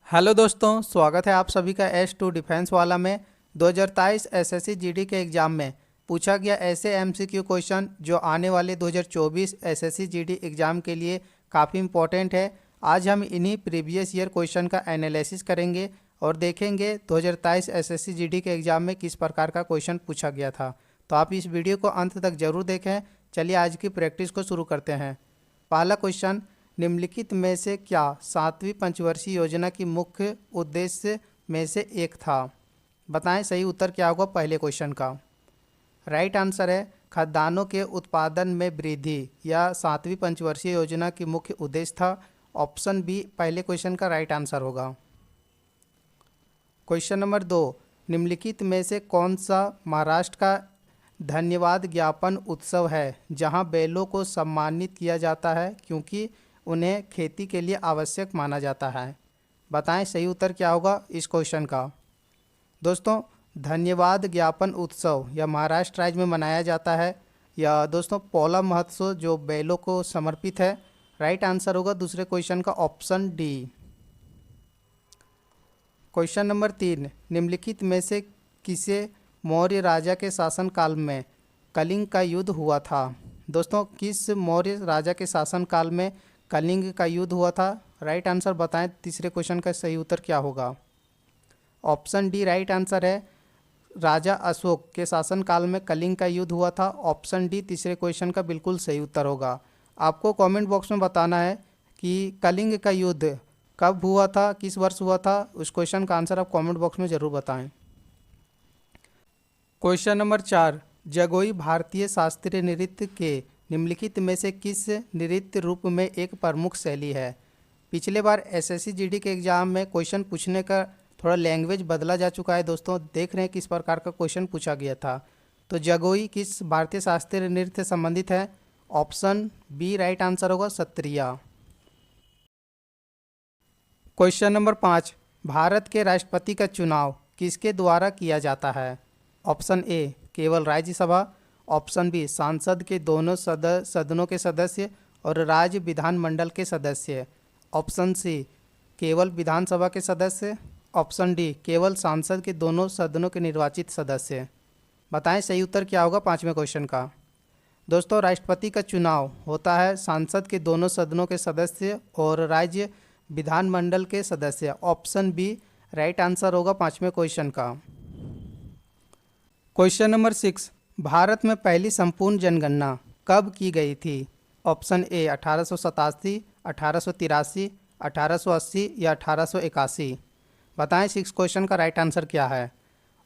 Hello दोस्तों, स्वागत है आप सभी का S2 डिफेंस वाला में 2023 एसएससी जीडी के एग्ज़ाम में पूछा गया ऐसे एमसीक्यू क्वेश्चन जो आने वाले 2024 एसएससी जीडी एग्ज़ाम के लिए काफ़ी इंपॉर्टेंट है। आज हम इन्हीं प्रीवियस ईयर क्वेश्चन का एनालिसिस करेंगे और देखेंगे 2023 एसएससी जीडी के एग्ज़ाम में किस प्रकार का क्वेश्चन पूछा गया था। तो आप इस वीडियो को अंत तक जरूर देखें। चलिए आज की प्रैक्टिस को शुरू करते हैं। पहला क्वेश्चन, निम्नलिखित में से क्या 7वीं पंचवर्षीय योजना की मुख्य उद्देश्य में से एक था? बताएं सही उत्तर क्या होगा पहले क्वेश्चन का। राइट आंसर है खाद्यान्नों के उत्पादन में वृद्धि, या 7वीं पंचवर्षीय योजना की मुख्य उद्देश्य था। ऑप्शन बी पहले क्वेश्चन का राइट आंसर होगा। क्वेश्चन नंबर 2, निम्नलिखित में से कौन सा महाराष्ट्र का धन्यवाद ज्ञापन उत्सव है जहां बैलों को सम्मानित किया जाता है क्योंकि उन्हें खेती के लिए आवश्यक माना जाता है? बताएं सही उत्तर क्या होगा इस क्वेश्चन का। दोस्तों, धन्यवाद ज्ञापन उत्सव यह महाराष्ट्र राज्य में मनाया जाता है। यह दोस्तों पोला महोत्सव जो बैलों को समर्पित है। राइट आंसर होगा दूसरे क्वेश्चन का ऑप्शन डी। क्वेश्चन नंबर 3, निम्नलिखित में से किसे मौर्य राजा के शासनकाल में कलिंग का युद्ध हुआ था? दोस्तों, किस मौर्य राजा के शासनकाल में कलिंग का युद्ध हुआ था? राइट आंसर बताएं तीसरे क्वेश्चन का सही उत्तर क्या होगा। ऑप्शन डी राइट आंसर है, राजा अशोक के शासनकाल में कलिंग का युद्ध हुआ था। ऑप्शन डी तीसरे क्वेश्चन का बिल्कुल सही उत्तर होगा। आपको कमेंट बॉक्स में बताना है कि कलिंग का युद्ध कब हुआ था, किस वर्ष हुआ था। उस क्वेश्चन का आंसर आप कमेंट बॉक्स में ज़रूर बताएं। क्वेश्चन नंबर 4, जगोई भारतीय शास्त्रीय नृत्य के निम्नलिखित में से किस नृत्य रूप में एक प्रमुख शैली है? पिछले बार एसएससी जीडी के एग्ज़ाम में क्वेश्चन पूछने का थोड़ा लैंग्वेज बदला जा चुका है। दोस्तों देख रहे हैं किस प्रकार का क्वेश्चन पूछा गया था। तो जगोई किस भारतीय शास्त्रीय नृत्य से संबंधित है? ऑप्शन बी राइट आंसर होगा, सत्रिया। क्वेश्चन नंबर 5, भारत के राष्ट्रपति का चुनाव किसके द्वारा किया जाता है? ऑप्शन ए केवल राज्यसभा, ऑप्शन बी सांसद के दोनों सदनों के सदस्य और राज्य विधानमंडल के सदस्य, ऑप्शन सी केवल विधानसभा के सदस्य, ऑप्शन डी केवल सांसद के दोनों सदनों के निर्वाचित सदस्य। बताएं सही उत्तर क्या होगा पांचवें क्वेश्चन का। दोस्तों, राष्ट्रपति का चुनाव होता है सांसद के दोनों सदनों के सदस्य और राज्य विधानमंडल के सदस्य। ऑप्शन बी राइट आंसर होगा पांचवें क्वेश्चन का। क्वेश्चन नंबर 6, भारत में पहली संपूर्ण जनगणना कब की गई थी? ऑप्शन ए 1887, 1883, 1880 या 1881। बताएं 6 क्वेश्चन का राइट आंसर क्या है।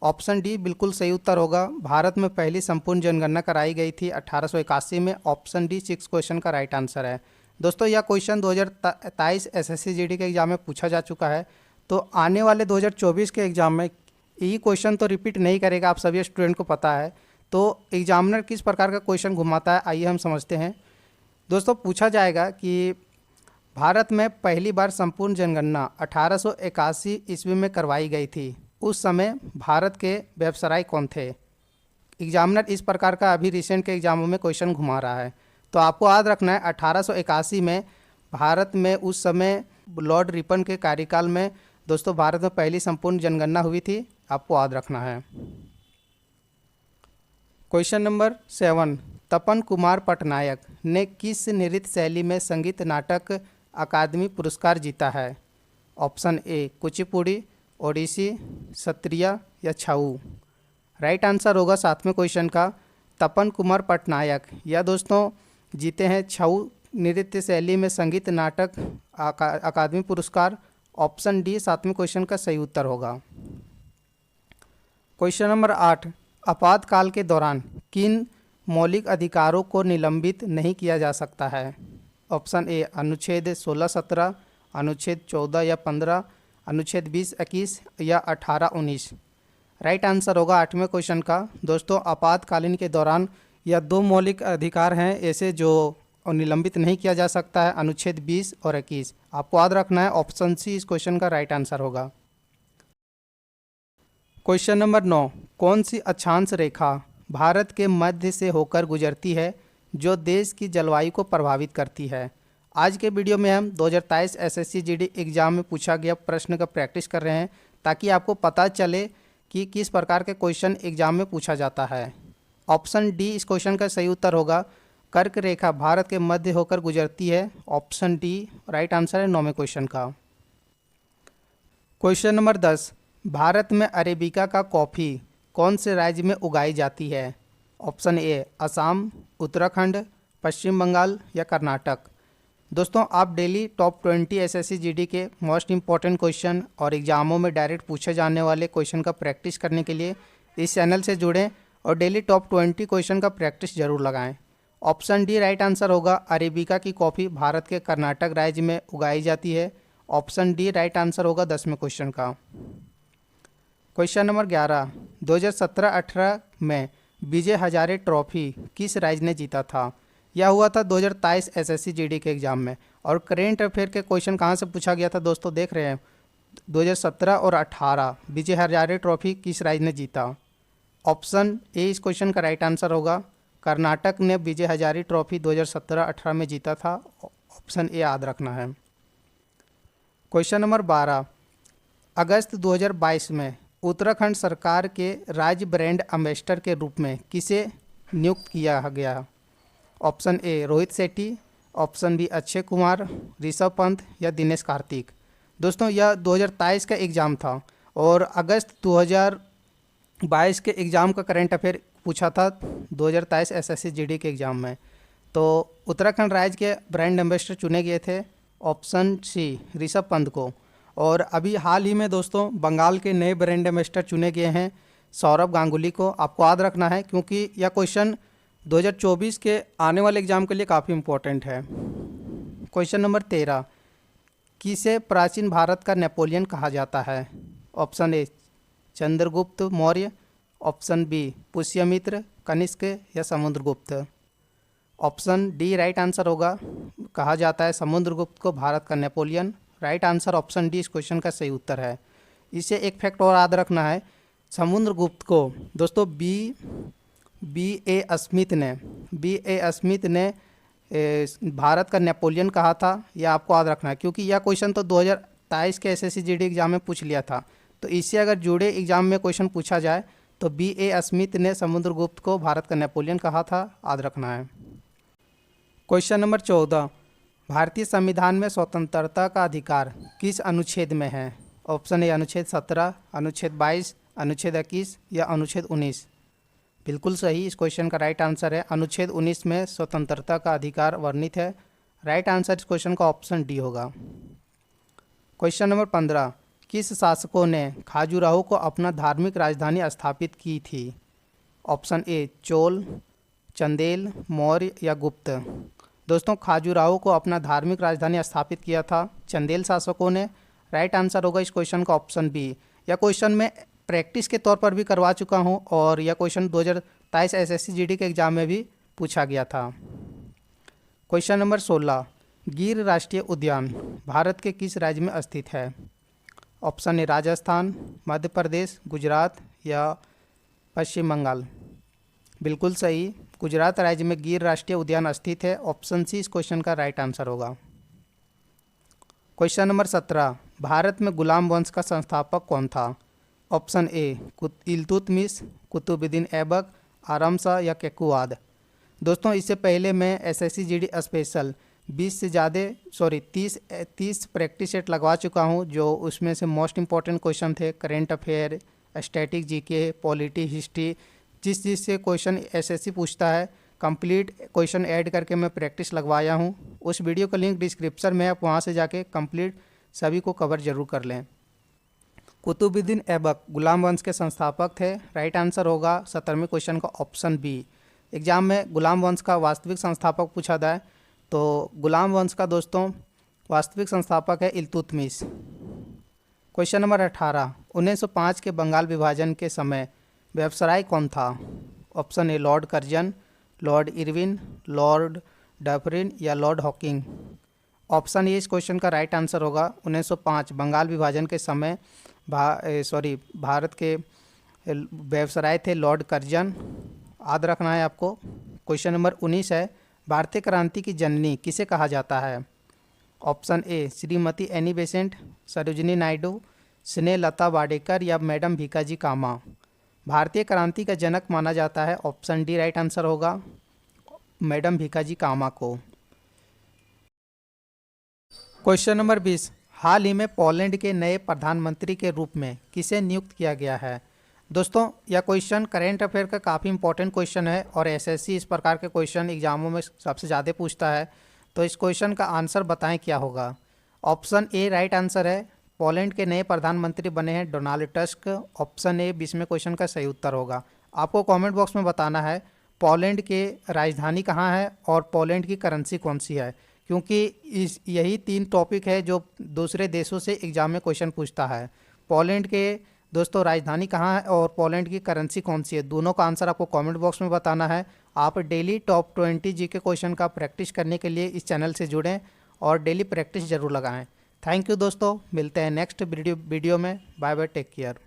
ऑप्शन डी बिल्कुल सही उत्तर होगा। भारत में पहली संपूर्ण जनगणना कराई गई थी 1881 में। ऑप्शन डी 6 क्वेश्चन का राइट आंसर है। दोस्तों, यह क्वेश्चन 2023 एसएससी जीडी के एग्जाम में पूछा जा चुका है। तो आने वाले 2024 के एग्जाम में यही क्वेश्चन तो रिपीट नहीं करेगा, आप सभी स्टूडेंट को पता है। तो एग्जामिनर किस प्रकार का क्वेश्चन घुमाता है आइए हम समझते हैं। दोस्तों, पूछा जाएगा कि भारत में पहली बार संपूर्ण जनगणना 1881 ईस्वी में करवाई गई थी। उस समय भारत के व्यवसायी कौन थे? एग्जामिनर इस प्रकार का अभी रिसेंट के एग्जामों में क्वेश्चन घुमा रहा है। तो आपको याद रखना है 1881 में भारत में उस समय लॉर्ड रिपन के कार्यकाल में दोस्तों भारत में पहली संपूर्ण जनगणना हुई थी। आपको याद रखना है। क्वेश्चन नंबर 7, तपन कुमार पटनायक ने किस नृत्य शैली में संगीत नाटक अकादमी पुरस्कार जीता है? ऑप्शन ए कुचिपुड़ी, ओडिसी, सत्रिया या छाऊ। राइट आंसर होगा 7वें क्वेश्चन का तपन कुमार पटनायक। यह दोस्तों जीते हैं छाऊ नृत्य शैली में संगीत नाटक अकादमी पुरस्कार। ऑप्शन डी 7वें क्वेश्चन का सही उत्तर होगा। क्वेश्चन नंबर 8, आपातकाल के दौरान किन मौलिक अधिकारों को निलंबित नहीं किया जा सकता है? ऑप्शन ए अनुच्छेद 16-17, अनुच्छेद 14 या 15, अनुच्छेद 20-21 या 18-19। राइट आंसर होगा 8वें क्वेश्चन का। दोस्तों, आपातकालीन के दौरान यह 2 मौलिक अधिकार हैं ऐसे जो निलंबित नहीं किया जा सकता है, अनुच्छेद 20 और 21। आपको याद रखना है ऑप्शन सी इस क्वेश्चन का राइट आंसर होगा। क्वेश्चन नंबर 9, कौन सी अक्षांश रेखा भारत के मध्य से होकर गुजरती है जो देश की जलवायु को प्रभावित करती है? आज के वीडियो में हम 2023 एसएससी जीडी एग्जाम में पूछा गया प्रश्न का प्रैक्टिस कर रहे हैं ताकि आपको पता चले कि किस प्रकार के क्वेश्चन एग्जाम में पूछा जाता है। ऑप्शन डी इस क्वेश्चन का सही उत्तर होगा। कर्क रेखा भारत के मध्य होकर गुजरती है। ऑप्शन डी राइट आंसर है 9वें क्वेश्चन का। क्वेश्चन नंबर 10, भारत में अरेबिका का कॉफ़ी कौन से राज्य में उगाई जाती है? ऑप्शन ए असम, उत्तराखंड, पश्चिम बंगाल या कर्नाटक। दोस्तों, आप डेली टॉप 20 एसएससी जीडी के मोस्ट इंपॉर्टेंट क्वेश्चन और एग्जामों में डायरेक्ट पूछे जाने वाले क्वेश्चन का प्रैक्टिस करने के लिए इस चैनल से जुड़ें और डेली टॉप 20 क्वेश्चन का प्रैक्टिस जरूर लगाएं। ऑप्शन डी राइट आंसर होगा। अरेबिका की कॉफ़ी भारत के कर्नाटक राज्य में उगाई जाती है। ऑप्शन डी राइट आंसर होगा 10वें क्वेश्चन का। क्वेश्चन नंबर 11, 2017-18 में विजय हजारे ट्रॉफी किस राज्य ने जीता था? यह हुआ था 2023 एसएससी जीडी के एग्जाम में। और करेंट अफेयर के क्वेश्चन कहाँ से पूछा गया था दोस्तों, देख रहे हैं 2017 और 18 विजय हजारे ट्रॉफी किस राज्य ने जीता? ऑप्शन ए इस क्वेश्चन का राइट आंसर होगा। कर्नाटक ने विजय हजारे ट्रॉफी 2017-18 में जीता था। ऑप्शन ए याद रखना है। क्वेश्चन नंबर 12, अगस्त 2022 में उत्तराखंड सरकार के राज्य ब्रांड एम्बेसडर के रूप में किसे नियुक्त किया गया? Option A Rohit Shetty, option B Akshay Kumar, Rishabh Pant या दिनेश कार्तिक। दोस्तों, यह 2023 का एग्ज़ाम था और अगस्त 2022 के एग्ज़ाम का करंट अफेयर पूछा था 2023 एसएससी जीडी के एग्ज़ाम में। तो उत्तराखंड राज्य के ब्रांड एम्बेसडर चुने गए थे ऑप्शन सी ऋषभ पंत को। और अभी हाल ही में दोस्तों बंगाल के नए ब्रांड एम्बेसडर चुने गए हैं सौरभ गांगुली को। आपको याद रखना है क्योंकि यह क्वेश्चन 2024 के आने वाले एग्जाम के लिए काफ़ी इम्पोर्टेंट है। क्वेश्चन नंबर 13, किसे प्राचीन भारत का नेपोलियन कहा जाता है? Option A Chandragupta Maurya, option B Pushyamitra, Kanishka या Samudragupta. Option D right answer होगा। कहा जाता है समुद्रगुप्त को भारत का Napoleon. Right answer option D इस क्वेश्चन का सही उत्तर है। इसे एक फैक्ट और याद रखना है, समुद्रगुप्त को दोस्तों बी ए स्मिथ ने भारत का नेपोलियन कहा था। यह आपको याद रखना है क्योंकि यह क्वेश्चन तो 2023 के एसएससी जीडी एग्जाम में पूछ लिया था। तो इससे अगर जुड़े एग्जाम में क्वेश्चन पूछा जाए तो बी ए स्मिथ ने समुद्रगुप्त को भारत का नेपोलियन कहा था, याद रखना है। क्वेश्चन नंबर 14, भारतीय संविधान में स्वतंत्रता का अधिकार किस अनुच्छेद में है? ऑप्शन ए अनुच्छेद 17, अनुच्छेद 22, अनुच्छेद 21 या अनुच्छेद 19। बिल्कुल सही, इस क्वेश्चन का राइट आंसर है अनुच्छेद 19 में स्वतंत्रता का अधिकार वर्णित है। राइट आंसर इस क्वेश्चन का ऑप्शन डी होगा। क्वेश्चन नंबर 15, किस शासकों ने खाजुराहो को अपना धार्मिक राजधानी स्थापित की थी? ऑप्शन ए चोल, चंदेल, मौर्य या गुप्त। दोस्तों, खाजुराहो को अपना धार्मिक राजधानी स्थापित किया था चंदेल शासकों ने। राइट आंसर होगा इस क्वेश्चन का ऑप्शन बी। यह क्वेश्चन मैं प्रैक्टिस के तौर पर भी करवा चुका हूं और यह क्वेश्चन 2023 एसएससी जीडी के एग्जाम में भी पूछा गया था। क्वेश्चन नंबर 16, गिर राष्ट्रीय उद्यान भारत के किस राज्य में स्थित है? ऑप्शन ए राजस्थान, मध्य प्रदेश, गुजरात या पश्चिम बंगाल। बिल्कुल सही, गुजरात राज्य में गिर राष्ट्रीय उद्यान स्थित है। ऑप्शन सी इस क्वेश्चन का राइट आंसर होगा। क्वेश्चन नंबर 17, भारत में गुलाम वंश का संस्थापक कौन था? ऑप्शन ए इल्तुतमिश, कुतुबुद्दीन ऐबक, आराम शाह या केकुआद। दोस्तों, इससे पहले मैं एसएससी जीडी स्पेशल 20 से ज़्यादा 30 प्रैक्टिस सेट लगवा चुका हूं, जो उसमें से most important question the current affair, static GK, polity, history, जिस से क्वेश्चन एसएससी पूछता है कंप्लीट क्वेश्चन ऐड करके मैं प्रैक्टिस लगवाया हूं। उस वीडियो का लिंक डिस्क्रिप्शन में, आप वहां से जाके कंप्लीट सभी को कवर जरूर कर लें। कुतुबुद्दीन ऐबक गुलाम वंश के संस्थापक थे। राइट आंसर होगा 17वें क्वेश्चन का ऑप्शन बी। एग्जाम में गुलाम वंश का वास्तविक संस्थापक पूछा जाए तो गुलाम वंश का दोस्तों वास्तविक संस्थापक है इल्तुतमिश। क्वेश्चन नंबर 18, 1905 के बंगाल विभाजन के समय वायसराय कौन था? Option A Lord Curzon, Lord Irwin, Lord Dufferin या लॉर्ड हॉकिंग। ऑप्शन ए इस क्वेश्चन का राइट आंसर होगा। 1905 बंगाल विभाजन के समय भारत के वायसराय थे लॉर्ड कर्जन। याद रखना है आपको। क्वेश्चन नंबर 19 है, भारतीय क्रांति की जननी किसे कहा जाता है? Option A Shrimati Annie Besant, Sarojini Naidu, Snehlata Wadekar या मैडम भीकाजी कामा। भारतीय क्रांति का जनक माना जाता है, ऑप्शन डी राइट आंसर होगा, मैडम भीकाजी कामा को। क्वेश्चन नंबर 20, हाल ही में पोलैंड के नए प्रधानमंत्री के रूप में किसे नियुक्त किया गया है। दोस्तों यह क्वेश्चन करेंट अफेयर का काफ़ी इंपॉर्टेंट क्वेश्चन है और एसएससी इस प्रकार के क्वेश्चन एग्जामों में सबसे ज़्यादा पूछता है। तो इस क्वेश्चन का आंसर बताएं क्या होगा। ऑप्शन ए राइट आंसर है, पोलैंड के नए प्रधानमंत्री बने हैं डोनाल्ड टस्क। ऑप्शन ए 20वें क्वेश्चन का सही उत्तर होगा। आपको कमेंट बॉक्स में बताना है पोलैंड के राजधानी कहाँ है और पोलैंड की करेंसी कौन सी है, क्योंकि यही 3 टॉपिक है जो दूसरे देशों से एग्जाम में क्वेश्चन पूछता है। पोलैंड के दोस्तों राजधानी कहाँ है और पोलैंड की करेंसी कौन सी है, दोनों का आंसर आपको कमेंट बॉक्स में बताना है। आप डेली टॉप 20 जी के क्वेश्चन का प्रैक्टिस करने के लिए इस चैनल से जुड़ें और डेली प्रैक्टिस जरूर लगाएं। थैंक यू दोस्तों, मिलते हैं नेक्स्ट वीडियो में। Bye bye, take care.